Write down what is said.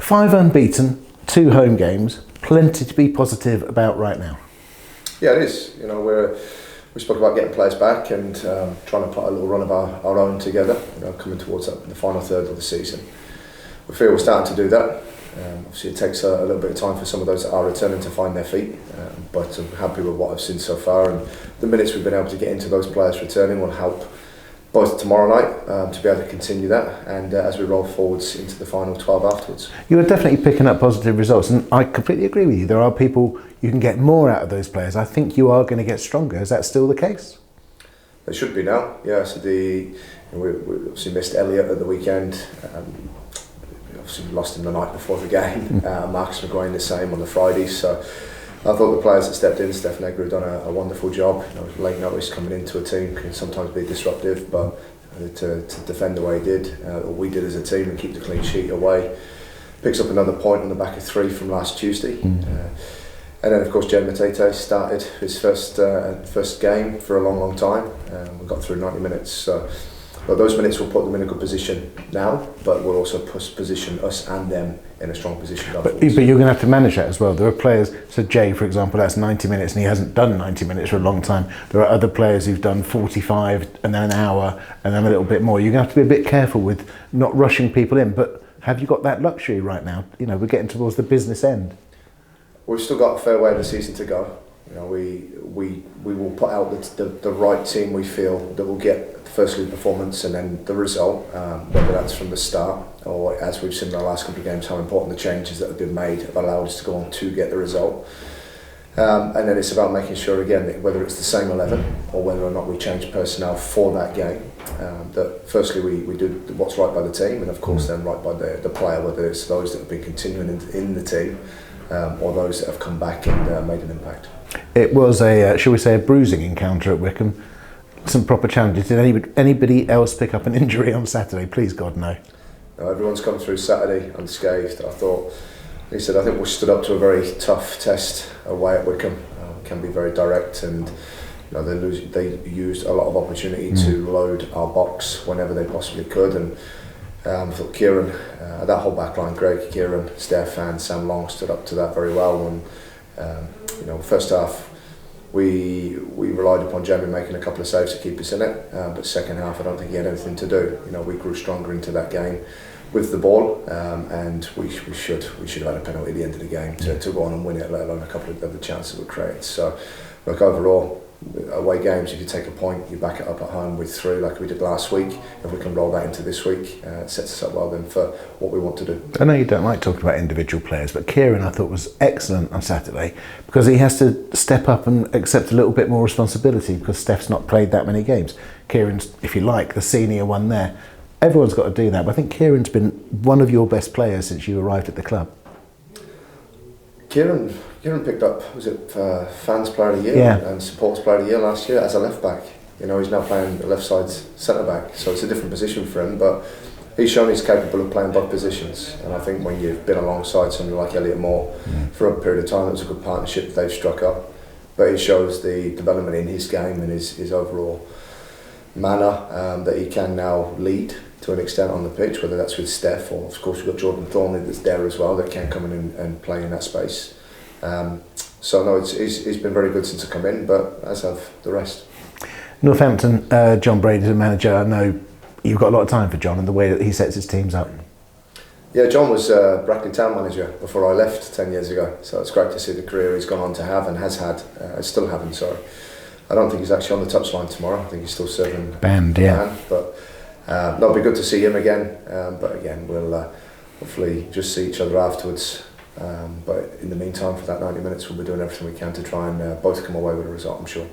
5 unbeaten, 2 home games, plenty to be positive about right now. Yeah, it is. You know, we spoke about getting players back and trying to put a little run of our own together. You know, coming towards the final third of the season, we feel we're starting to do that. Obviously, it takes a little bit of time for some of those that are returning to find their feet, but I'm happy with what I've seen so far, and the minutes we've been able to get into those players returning will help both tomorrow night to be able to continue that, and as we roll forwards into the final 12 afterwards. You are definitely picking up positive results, and I completely agree with you. There are people you can get more out of those players. I think you are going to get stronger. Is that still the case? It should be now. Yeah. So we obviously missed Elliott at the weekend. Obviously we lost him the night before the game. Marcus McGuane the same on the Friday. So I thought the players that stepped in, Steph Negru have done a wonderful job. You know, late notice coming into a team can sometimes be disruptive, but to defend the way he did, or we did as a team, and keep the clean sheet away. Picks up another point on the back of 3 from last Tuesday. And then of course Jed Matete started his first game for a long time. We got through 90 minutes. So but those minutes will put them in a good position now, but will also position us and them in a strong position. But you're going to have to manage that as well. There are players, so Jay, for example, that's 90 minutes and he hasn't done 90 minutes for a long time. There are other players who've done 45 and then an hour and then a little bit more. You're going to have to be a bit careful with not rushing people in, but have you got that luxury right now? You know, we're getting towards the business end. We've still got a fair way of the season to go. You know, we will put out the right team we feel that will get firstly performance and then the result, whether that's from the start or as we've seen in the last couple of games how important the changes that have been made have allowed us to go on to get the result. And then it's about making sure again that whether it's the same 11 or whether or not we change personnel for that game, that firstly we do what's right by the team and of course then right by the player, whether it's those that have been continuing in the team or those that have come back and made an impact. It was shall we say, a bruising encounter at Wycombe. Some proper challenges. Did anybody else pick up an injury on Saturday? Please God, no. No, everyone's come through Saturday unscathed. I think we stood up to a very tough test away at Wycombe. Can be very direct, and you know they used a lot of opportunity to load our box whenever they possibly could. And I thought Kieran, that whole back line, Greg, Kieran, Steph, and Sam Long stood up to that very well. And you know, first half. We relied upon Jamie making a couple of saves to keep us in it, but second half I don't think he had anything to do. You know, we grew stronger into that game with the ball, and we should have had a penalty at the end of the game to go on and win it, let alone a couple of other chances we created. So, look, overall, away games, if you take a point, you back it up at home with 3 like we did last week. If we can roll that into this week, it sets us up well then for what we want to do. I know you don't like talking about individual players, but Kieran I thought was excellent on Saturday because he has to step up and accept a little bit more responsibility because Steph's not played that many games. Kieran's, if you like, the senior one there. Everyone's got to do that, but I think Kieran's been one of your best players since you arrived at the club. Kieran picked up, was it Fans Player of the Year and Supports Player of the Year last year as a left back. You know, he's now playing the left side centre back, so it's a different position for him, but he's shown he's capable of playing both positions. And I think when you've been alongside somebody like Elliott Moore for a period of time, it was a good partnership they've struck up. But it shows the development in his game and his overall manner that he can now lead to an extent on the pitch, whether that's with Steph or of course we've got Jordan Thornley that's there as well that can come in and play in that space. So no, he's been very good since I come in, but as have the rest. Northampton, John Brady is a manager. I know you've got a lot of time for John and the way that he sets his teams up. Yeah, John was Brackley Town manager before I left 10 years ago, so it's great to see the career he's gone on to have and has had, still having, sorry. I don't think he's actually on the touchline tomorrow. I think he's still serving band, yeah. But it'll be good to see him again. But again, we'll hopefully just see each other afterwards. But in the meantime, for that 90 minutes, we'll be doing everything we can to try and both come away with a result, I'm sure.